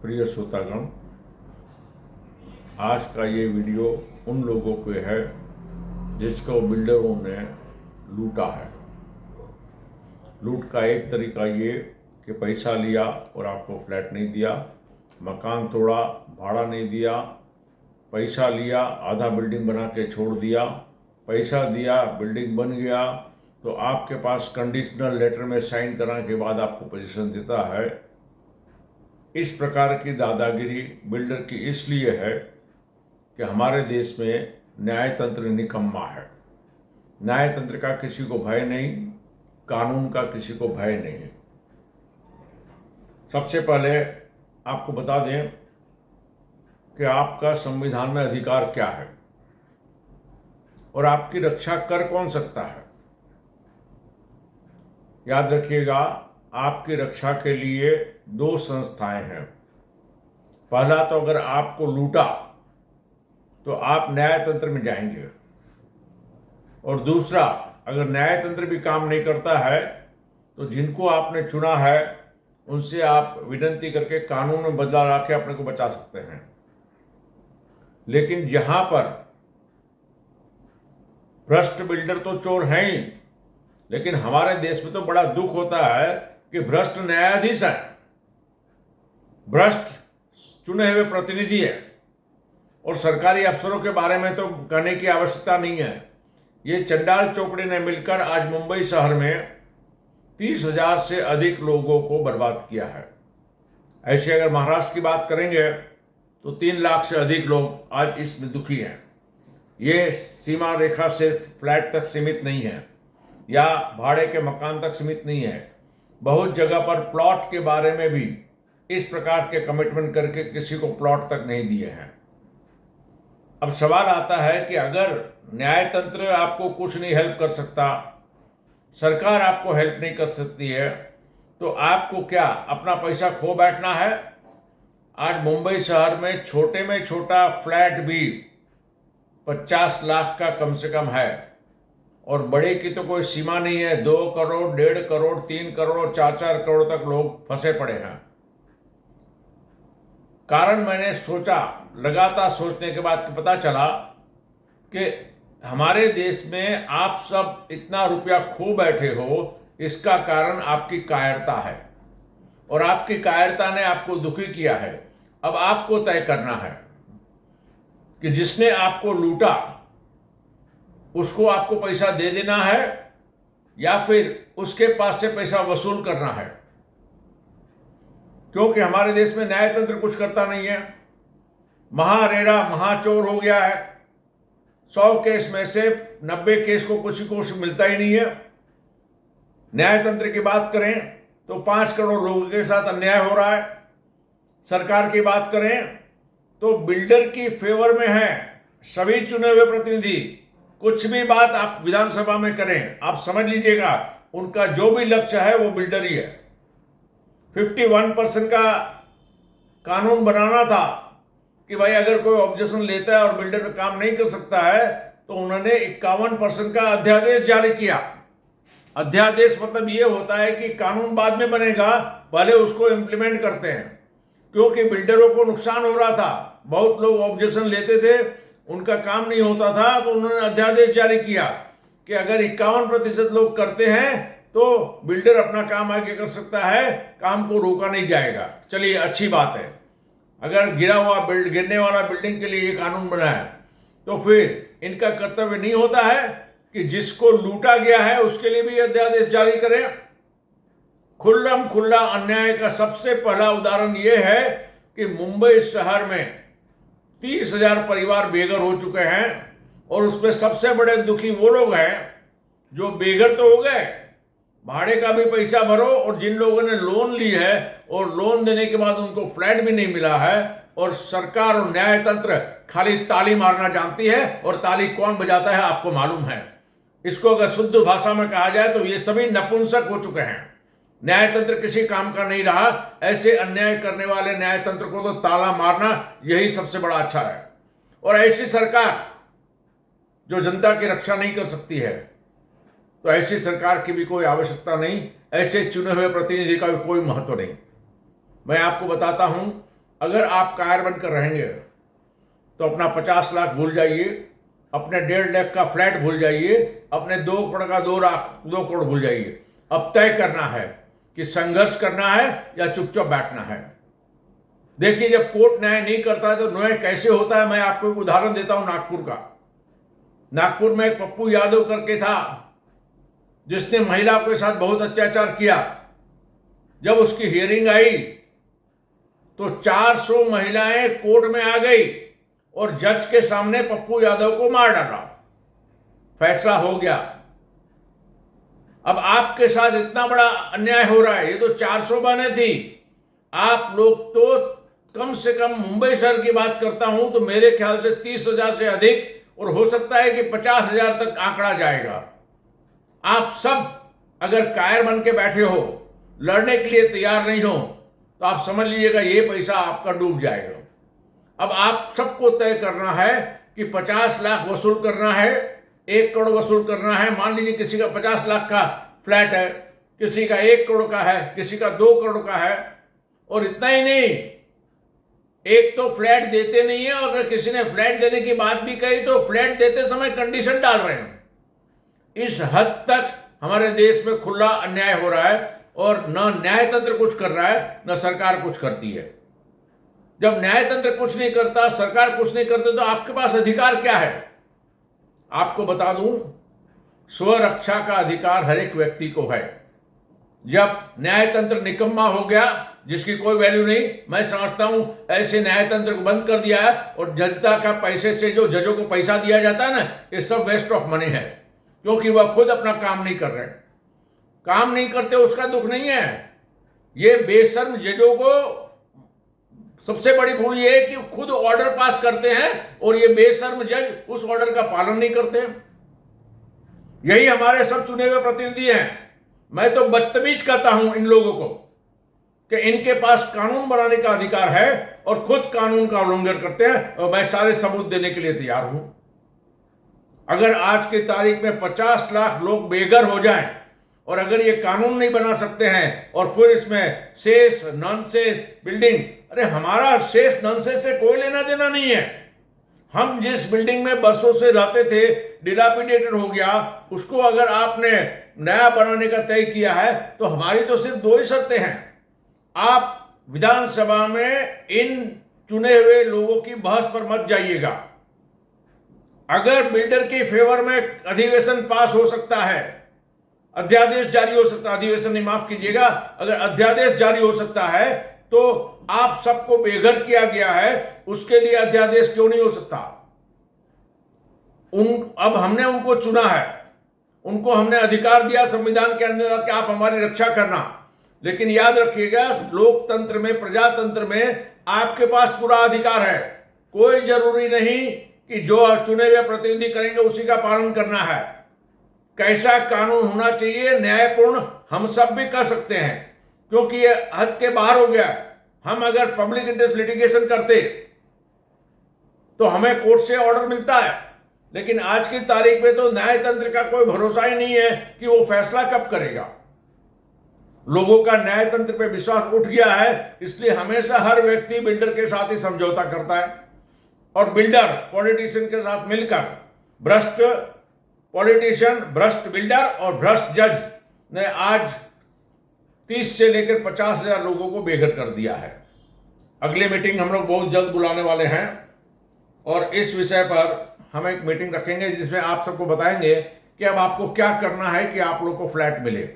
प्रिय श्रोतागण, आज का ये वीडियो उन लोगों के है जिसको बिल्डरों ने लूटा है। लूट का एक तरीका ये कि पैसा लिया और आपको फ्लैट नहीं दिया, मकान तोड़ा, भाड़ा नहीं दिया, पैसा लिया, आधा बिल्डिंग बना के छोड़ दिया, पैसा दिया, बिल्डिंग बन गया तो आपके पास कंडीशनल लेटर में साइन कराने के बाद आपको पोजीशन देता है। इस प्रकार की दादागिरी बिल्डर की इसलिए है कि हमारे देश में न्यायतंत्र निकम्मा है। न्यायतंत्र का किसी को भय नहीं, कानून का किसी को भय नहीं। सबसे पहले आपको बता दें कि आपका संविधान में अधिकार क्या है और आपकी रक्षा कर कौन सकता है। याद रखिएगा, आपकी रक्षा के लिए दो संस्थाएं हैं। पहला तो अगर आपको लूटा तो आप न्यायतंत्र में जाएंगे, और दूसरा अगर न्यायतंत्र भी काम नहीं करता है तो जिनको आपने चुना है उनसे आप विनती करके कानून में बदलाव ला के अपने को बचा सकते हैं। लेकिन जहां पर भ्रष्ट बिल्डर तो चोर हैं ही, लेकिन हमारे देश में तो बड़ा दुख होता है कि भ्रष्ट न्यायाधीश है, भ्रष्ट चुने हुए प्रतिनिधि है, और सरकारी अफसरों के बारे में तो कहने की आवश्यकता नहीं है। ये चंडाल चौकड़ी ने मिलकर आज मुंबई शहर में 30,000 से अधिक लोगों को बर्बाद किया है। ऐसे अगर महाराष्ट्र की बात करेंगे तो 3 लाख से अधिक लोग आज इसमें दुखी हैं। ये सीमा रेखा सिर्फ फ्लैट तक सीमित नहीं है या भाड़े के मकान तक सीमित नहीं है। बहुत जगह पर प्लॉट के बारे में भी इस प्रकार के कमिटमेंट करके किसी को प्लॉट तक नहीं दिए हैं। अब सवाल आता है कि अगर न्यायतंत्र आपको कुछ नहीं हेल्प कर सकता, सरकार आपको हेल्प नहीं कर सकती है, तो आपको क्या अपना पैसा खो बैठना है? आज मुंबई शहर में छोटा फ्लैट भी 50 लाख का कम से कम है, और बड़े की तो कोई सीमा नहीं है। 2 करोड़, 1.5 करोड़, 3 करोड़, 4-4 करोड़ तक लोग फंसे पड़े हैं। कारण मैंने सोचा, लगातार सोचने के बाद पता चला कि हमारे देश में आप सब इतना रुपया खो बैठे हो, इसका कारण आपकी कायरता है, और आपकी कायरता ने आपको दुखी किया है। अब आपको तय करना है कि जिसने आपको लूटा उसको आपको पैसा दे देना है या फिर उसके पास से पैसा वसूल करना है। क्योंकि हमारे देश में न्यायतंत्र कुछ करता नहीं है। महारेरा महाचोर हो गया है। 100 केस में से 90 केस को कुछ मिलता ही नहीं है। न्यायतंत्र की बात करें तो 5 करोड़ लोगों के साथ अन्याय हो रहा है। सरकार की बात करें तो बिल्डर की फेवर में है सभी चुने हुए प्रतिनिधि। कुछ भी बात आप विधानसभा में करें, आप समझ लीजिएगा उनका जो भी लक्ष्य है वो बिल्डर ही है। 51% का कानून बनाना था कि भाई अगर कोई ऑब्जेक्शन लेता है और बिल्डर काम नहीं कर सकता है तो उन्होंने 51% का अध्यादेश जारी किया। अध्यादेश मतलब ये होता है कि कानून बाद में बनेगा, पहले उसको इंप्लीमेंट करते हैं। क्योंकि बिल्डरों को नुकसान हो रहा था, बहुत लोग ऑब्जेक्शन लेते थे, उनका काम नहीं होता था, तो उन्होंने अध्यादेश जारी किया कि अगर 51% लोग करते हैं तो बिल्डर अपना काम आगे कर सकता है, काम को रोका नहीं जाएगा। चलिए, अच्छी बात है। अगर गिरने वाला बिल्डिंग के लिए ये कानून बना है तो फिर इनका कर्तव्य नहीं होता है कि जिसको लूटा गया है उसके लिए भी अध्यादेश जारी करें। खुल्लम खुल्ला अन्याय का सबसे पहला उदाहरण यह है कि मुंबई शहर में 30,000 परिवार बेघर हो चुके हैं, और उसमें सबसे बड़े दुखी वो लोग हैं जो बेघर तो हो गए, भाड़े का भी पैसा भरो, और जिन लोगों ने लोन ली है और लोन देने के बाद उनको फ्लैट भी नहीं मिला है, और सरकार और न्यायतंत्र खाली ताली मारना जानती है, और ताली कौन बजाता है आपको मालूम है। इसको अगर शुद्ध भाषा में कहा जाए तो ये सभी नपुंसक हो चुके हैं। न्यायतंत्र किसी काम का नहीं रहा। ऐसे अन्याय करने वाले न्यायतंत्र को तो ताला मारना यही सबसे बड़ा अच्छा है। और ऐसी सरकार जो जनता की रक्षा नहीं कर सकती है, तो ऐसी सरकार की भी कोई आवश्यकता नहीं, ऐसे चुने हुए प्रतिनिधि का भी कोई महत्व नहीं। मैं आपको बताता हूं अगर आप कायर बनकर रहेंगे तो अपना 50 लाख भूल जाइए, अपने 1.5 लाख का फ्लैट भूल जाइए, अपने 2 करोड़ का 2 करोड़ भूल जाइए। अब तय करना है कि संघर्ष करना है या चुपचाप बैठना है। देखिए, जब कोर्ट न्याय नहीं करता है तो न्याय कैसे होता है, मैं आपको एक उदाहरण देता हूं नागपुर का। नागपुर में एक पप्पू यादव करके था जिसने महिला के साथ बहुत अत्याचार किया। जब उसकी हियरिंग आई तो 400 महिलाएं कोर्ट में आ गई और जज के सामने पप्पू यादव को मार डाला। फैसला हो गया। अब आपके साथ इतना बड़ा अन्याय हो रहा है। ये तो 400 बने थी, आप लोग तो कम से कम मुंबई शहर की बात करता हूं तो मेरे ख्याल से 30,000 से अधिक, और हो सकता है कि 50,000 तक आंकड़ा जाएगा। आप सब अगर कायर बन के बैठे हो, लड़ने के लिए तैयार नहीं हो, तो आप समझ लीजिएगा ये पैसा आपका डूब जाएगा। अब आप सबको तय करना है कि 50 लाख वसूल करना है, 1 करोड़ वसूल करना है। मान लीजिए किसी का 50 लाख का फ्लैट है, किसी का 1 करोड़ का है, किसी का 2 करोड़ का है। और इतना ही नहीं, एक तो फ्लैट देते नहीं है, और अगर किसी ने फ्लैट देने की बात भी कही तो फ्लैट देते समय कंडीशन डाल रहे हैं। इस हद तक हमारे देश में खुला अन्याय हो रहा है, और न न्यायतंत्र कुछ कर रहा है न सरकार कुछ करती है। जब न्यायतंत्र कुछ नहीं करता, सरकार कुछ नहीं करती, तो आपके पास अधिकार क्या है? आपको बता दूं, स्वरक्षा का अधिकार हर एक व्यक्ति को है। जब न्यायतंत्र निकम्मा हो गया, जिसकी कोई वैल्यू नहीं, मैं समझता हूं ऐसे न्यायतंत्र को बंद कर दिया है, और जनता का पैसे से जो जजों को पैसा दिया जाता है ना, ये सब वेस्ट ऑफ मनी है, क्योंकि वह खुद अपना काम नहीं कर रहे। काम नहीं करते उसका दुख नहीं है, ये बेशर्म जजों को सबसे बड़ी भूल ये है कि खुद ऑर्डर पास करते हैं और ये बेशर्म जज उस ऑर्डर का पालन नहीं करते। यही हमारे सब चुने हुए प्रतिनिधि हैं। मैं तो बदतमीज कहता हूं इन लोगों को कि इनके पास कानून बनाने का अधिकार है और खुद कानून का उल्लंघन करते हैं, और मैं सारे सबूत देने के लिए तैयार हूं। अगर आज की तारीख में 50 लाख लोग बेघर हो जाएं, और अगर ये कानून नहीं बना सकते हैं, और फिर इसमें शेष नॉनसेंस बिल्डिंग, अरे हमारा शेष नॉनसेंस से कोई लेना देना नहीं है। हम जिस बिल्डिंग में बरसों से रहते थे, डिलापिडेटेड हो गया, उसको अगर आपने नया बनाने का तय किया है तो हमारी तो सिर्फ 2 ही शर्तें हैं। आप विधानसभा में इन चुने हुए लोगों की बहस पर मत जाइएगा। अगर बिल्डर के फेवर में अधिवेशन पास हो सकता है, अध्यादेश जारी हो सकता है, अधिवेशन नहीं, माफ कीजिएगा, अगर अध्यादेश जारी हो सकता है तो आप सबको बेघर किया गया है, उसके लिए अध्यादेश क्यों नहीं हो सकता? अब हमने उनको चुना है, उनको हमने अधिकार दिया संविधान के अंदर कि आप हमारी रक्षा करना। लेकिन याद रखिएगा, लोकतंत्र में, प्रजातंत्र में आपके पास पूरा अधिकार है। कोई जरूरी नहीं कि जो चुने हुए प्रतिनिधि करेंगे उसी का पालन करना है। कैसा कानून होना चाहिए, न्यायपूर्ण, हम सब भी कर सकते हैं, क्योंकि ये हद के बाहर हो गया। हम अगर पब्लिक इंटरेस्ट लिटिगेशन करते तो हमें कोर्ट से ऑर्डर मिलता है, लेकिन आज की तारीख में तो न्यायतंत्र का कोई भरोसा ही नहीं है कि वो फैसला कब करेगा। लोगों का न्यायतंत्र पे विश्वास उठ गया है, इसलिए हमेशा हर व्यक्ति बिल्डर के साथ ही समझौता करता है, और बिल्डर पॉलिटिशियन के साथ मिलकर, भ्रष्ट पॉलिटिशियन, भ्रष्ट बिल्डर और भ्रष्ट जज ने आज 30 से लेकर 50,000 लोगों को बेघर कर दिया है। अगली मीटिंग हम लोग बहुत जल्द बुलाने वाले हैं, और इस विषय पर हम एक मीटिंग रखेंगे जिसमें आप सबको बताएंगे कि अब आपको क्या करना है कि आप लोग को फ्लैट मिले।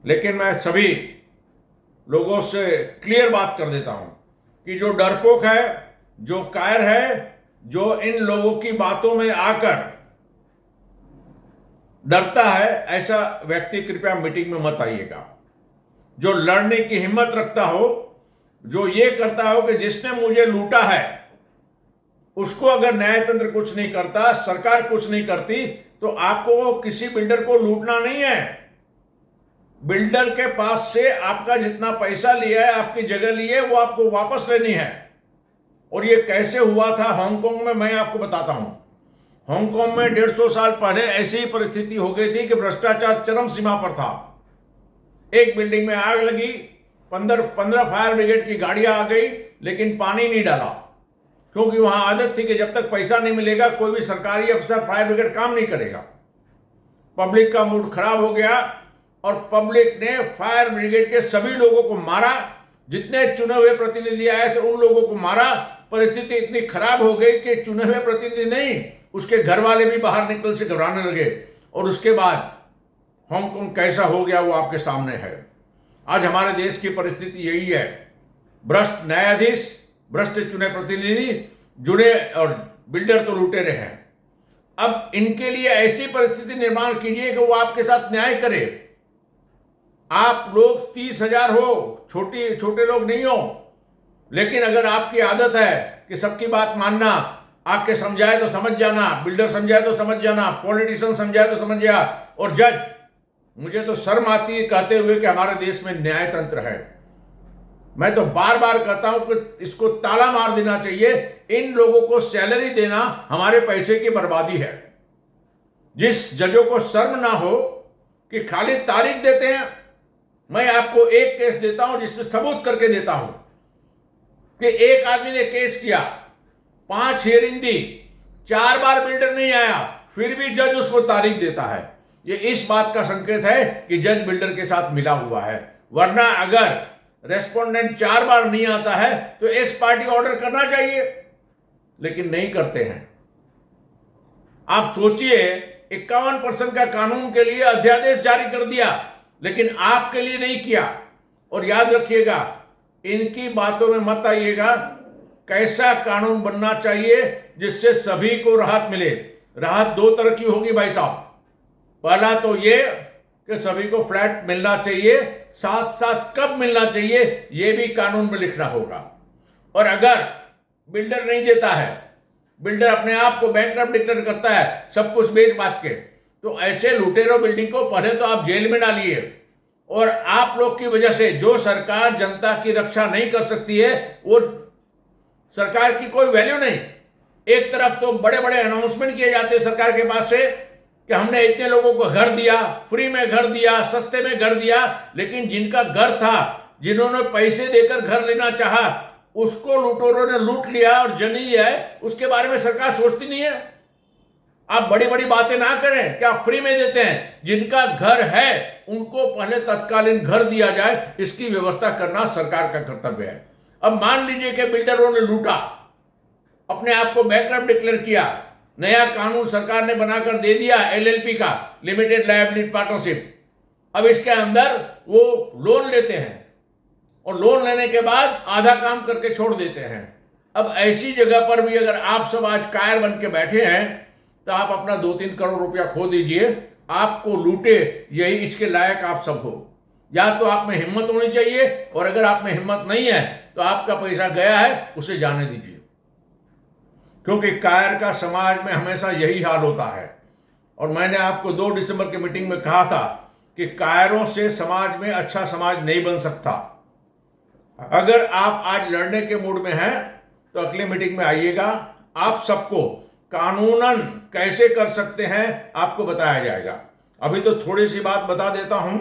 लेकिन मैं सभी लोगों से क्लियर बात कर देता हूं कि जो डरपोक है, जो कायर है, जो इन लोगों की बातों में आकर डरता है, ऐसा व्यक्ति कृपया मीटिंग में मत आइएगा। जो लड़ने की हिम्मत रखता हो, जो ये करता हो कि जिसने मुझे लूटा है उसको अगर न्यायतंत्र कुछ नहीं करता, सरकार कुछ नहीं करती, तो आपको किसी बिल्डर को लूटना नहीं है। बिल्डर के पास से आपका जितना पैसा लिया है, आपकी जगह ली है, वो आपको वापस लेनी है। और ये कैसे हुआ था हांगकांग में, मैं आपको बताता हूं। हांगकांग में 150 साल पहले ऐसी ही परिस्थिति हो गई थी कि भ्रष्टाचार चरम सीमा पर था। एक बिल्डिंग में आग लगी, 15 फायर ब्रिगेड की गाड़ियां आ गई, लेकिन पानी नहीं डाला, क्योंकि वहां आदत थी कि जब तक पैसा नहीं मिलेगा कोई भी सरकारी अफसर फायर ब्रिगेड काम नहीं करेगा। पब्लिक का मूड खराब हो गया और पब्लिक ने फायर ब्रिगेड के सभी लोगों को मारा। जितने चुने हुए प्रतिनिधि आए थे उन लोगों को मारा। परिस्थिति इतनी खराब हो गई कि चुने हुए प्रतिनिधि नहीं, उसके घर वाले भी बाहर निकल से घबराने लगे। और उसके बाद हांगकांग कैसा हो गया वो आपके सामने है। आज हमारे देश की परिस्थिति यही है। भ्रष्ट न्यायाधीश, भ्रष्ट चुने प्रतिनिधि, जुड़े और बिल्डर तो लुटेरे हैं। अब इनके लिए ऐसी परिस्थिति निर्माण कीजिए कि वो आपके साथ न्याय करे। आप लोग 30,000 हो, छोटे लोग नहीं हो, लेकिन अगर आपकी आदत है कि सबकी बात मानना, आके समझाए तो समझ जाना, बिल्डर समझाए तो समझ जाना, पॉलिटिशियन समझाए तो समझ जा, और जज, मुझे तो शर्म आती है कहते हुए कि हमारे देश में न्याय तंत्र है। मैं तो बार बार कहता हूं कि इसको ताला मार देना चाहिए। इन लोगों को सैलरी देना हमारे पैसे की बर्बादी है। जिस जजों को शर्म ना हो कि खाली तारीख देते हैं। मैं आपको एक केस देता हूं जिसमें सबूत करके देता हूं कि एक आदमी ने केस किया, 5 हियरिंग दी, 4 बार बिल्डर नहीं आया, फिर भी जज उसको तारीख देता है। ये इस बात का संकेत है कि जज बिल्डर के साथ मिला हुआ है। वरना अगर रेस्पोंडेंट 4 बार नहीं आता है तो एक्स पार्टी ऑर्डर करना चाहिए, लेकिन नहीं करते हैं। आप सोचिए, 51% का कानून के लिए अध्यादेश जारी कर दिया, लेकिन आपके लिए नहीं किया। और याद रखिएगा, इनकी बातों में मत आइएगा। कैसा कानून बनना चाहिए जिससे सभी को राहत मिले। राहत 2 तरह की होगी भाई साहब। पहला तो ये कि सभी को फ्लैट मिलना चाहिए, साथ साथ कब मिलना चाहिए ये भी कानून में लिखना होगा। और अगर बिल्डर नहीं देता है, बिल्डर अपने आप को बैंकरप्ट डिक्लेयर करता है सब कुछ बेच बाच के, तो ऐसे लुटेरों बिल्डिंग को पहले तो आप जेल में डालिए। और आप लोग की वजह से जो सरकार जनता की रक्षा नहीं कर सकती है, वो सरकार की कोई वैल्यू नहीं। एक तरफ तो बड़े बड़े अनाउंसमेंट किए जाते हैं सरकार के पास से कि हमने इतने लोगों को घर दिया, फ्री में घर दिया, सस्ते में घर दिया, लेकिन जिनका घर था, जिन्होंने पैसे देकर घर लेना चाहा, उसको लुटेरों ने लूट लिया और जनी है, उसके बारे में सरकार सोचती नहीं है। आप बड़ी बड़ी बातें ना करें कि आप फ्री में देते हैं। जिनका घर है उनको पहले तत्कालीन घर दिया जाए, इसकी व्यवस्था करना सरकार का कर्तव्य है। अब मान लीजिए कि बिल्डरों ने लूटा, अपने आप को बैंकरप्ट डिक्लेयर किया, नया कानून सरकार ने बनाकर दे दिया एलएलपी का, लिमिटेड लायबिलिटी पार्टनरशिप। अब इसके अंदर वो लोन लेते हैं और लोन लेने के बाद आधा काम करके छोड़ देते हैं। अब ऐसी जगह पर भी अगर आप सब आज कायर बन के बैठे हैं तो आप अपना 2-3 करोड़ रुपया खो दीजिए, आपको लूटे यही इसके लायक आप सब हो। या तो आप में हिम्मत होनी चाहिए, और अगर आप में हिम्मत नहीं है तो आपका पैसा गया है, उसे जाने दीजिए। क्योंकि कायर का समाज में हमेशा यही हाल होता है। और मैंने आपको 2 दिसंबर की मीटिंग में कहा था कि कायरों से समाज में अच्छा समाज नहीं बन सकता। अगर आप आज लड़ने के मूड में हैं तो अगली मीटिंग में आइएगा। आप सबको कानूनन कैसे कर सकते हैं आपको बताया जाएगा। अभी तो थोड़ी सी बात बता देता हूं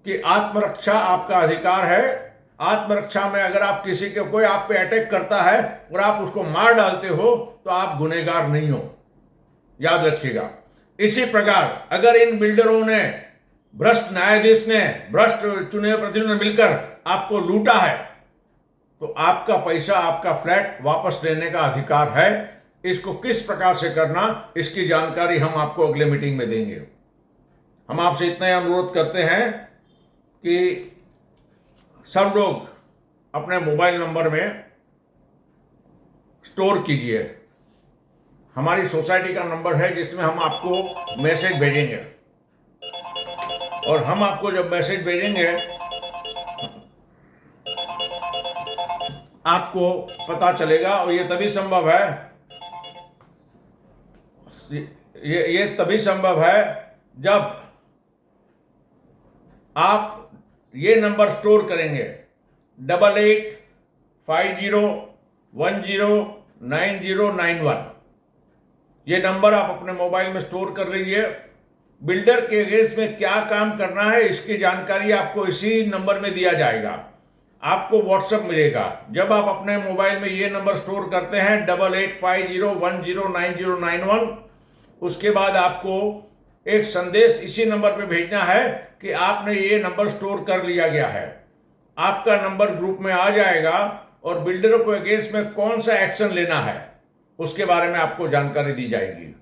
कि आत्मरक्षा आपका अधिकार है। आत्मरक्षा में अगर आप किसी के कोई आप पे अटैक करता है और आप उसको मार डालते हो तो आप गुनहगार नहीं हो, याद रखिएगा। इसी प्रकार अगर इन बिल्डरों ने, भ्रष्ट न्यायाधीश ने, भ्रष्ट चुने हुए प्रतिनिधियों ने मिलकर आपको लूटा है तो आपका पैसा, आपका फ्लैट वापस लेने का अधिकार है। इसको किस प्रकार से करना, इसकी जानकारी हम आपको अगले मीटिंग में देंगे। हम आपसे इतना ही अनुरोध करते हैं कि सब लोग अपने मोबाइल नंबर में स्टोर कीजिए हमारी सोसाइटी का नंबर है, जिसमें हम आपको मैसेज भेजेंगे। और हम आपको जब मैसेज भेजेंगे आपको पता चलेगा। और ये तभी संभव है, ये तभी संभव है जब आप ये नंबर स्टोर करेंगे 8850109091। ये नंबर आप अपने मोबाइल में स्टोर कर लीजिए। बिल्डर के अगेंस्ट में क्या काम करना है इसकी जानकारी आपको इसी नंबर में दिया जाएगा। आपको व्हाट्सएप मिलेगा। जब आप अपने मोबाइल में ये नंबर स्टोर करते हैं 8850109091, उसके बाद आपको एक संदेश इसी नंबर पे भेजना है कि आपने ये नंबर स्टोर कर लिया गया है। आपका नंबर ग्रुप में आ जाएगा और बिल्डरों को अगेंस्ट में कौन सा एक्शन लेना है उसके बारे में आपको जानकारी दी जाएगी।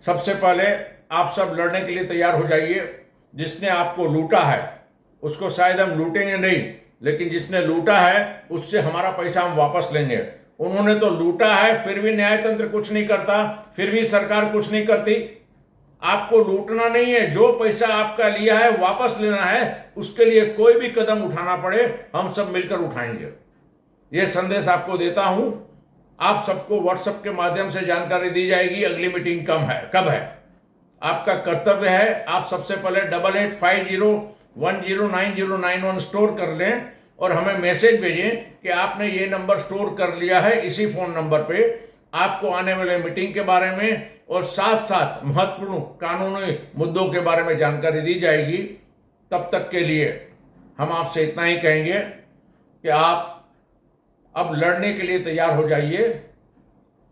सबसे पहले आप सब लड़ने के लिए तैयार हो जाइए। जिसने आपको लूटा है उसको शायद हम लूटेंगे नहीं, लेकिन जिसने लूटा है उससे हमारा पैसा हम वापस लेंगे। उन्होंने तो लूटा है, फिर भी न्यायतंत्र कुछ नहीं करता, फिर भी सरकार कुछ नहीं करती। आपको लूटना नहीं है, जो पैसा आपका लिया है वापस लेना है। उसके लिए कोई भी कदम उठाना पड़े हम सब मिलकर उठाएंगे। ये संदेश आपको देता हूं। आप सबको व्हाट्सएप के माध्यम से जानकारी दी जाएगी अगली मीटिंग कब है। आपका कर्तव्य है आप सबसे पहले 8850109091 स्टोर कर लें और हमें मैसेज भेजें कि आपने ये नंबर स्टोर कर लिया है। इसी फोन नंबर पे आपको आने वाले मीटिंग के बारे में और साथ साथ महत्वपूर्ण कानूनी मुद्दों के बारे में जानकारी दी जाएगी। तब तक के लिए हम आपसे इतना ही कहेंगे कि आप अब लड़ने के लिए तैयार हो जाइए।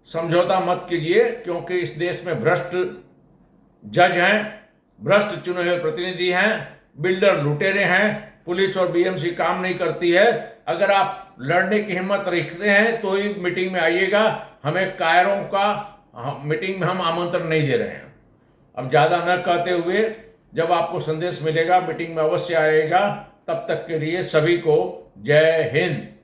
समझौता मत कीजिए, क्योंकि इस देश में भ्रष्ट जज हैं, भ्रष्ट चुने हुए प्रतिनिधि हैं, बिल्डर लुटेरे हैं, पुलिस और बीएमसी काम नहीं करती है। अगर आप लड़ने की हिम्मत रखते हैं तो ही मीटिंग में आइएगा। हमें कायरों का मीटिंग में हम आमंत्रण नहीं दे रहे हैं। अब ज़्यादा न कहते हुए, जब आपको संदेश मिलेगा मीटिंग में अवश्य आएगा। तब तक के लिए सभी को जय हिंद।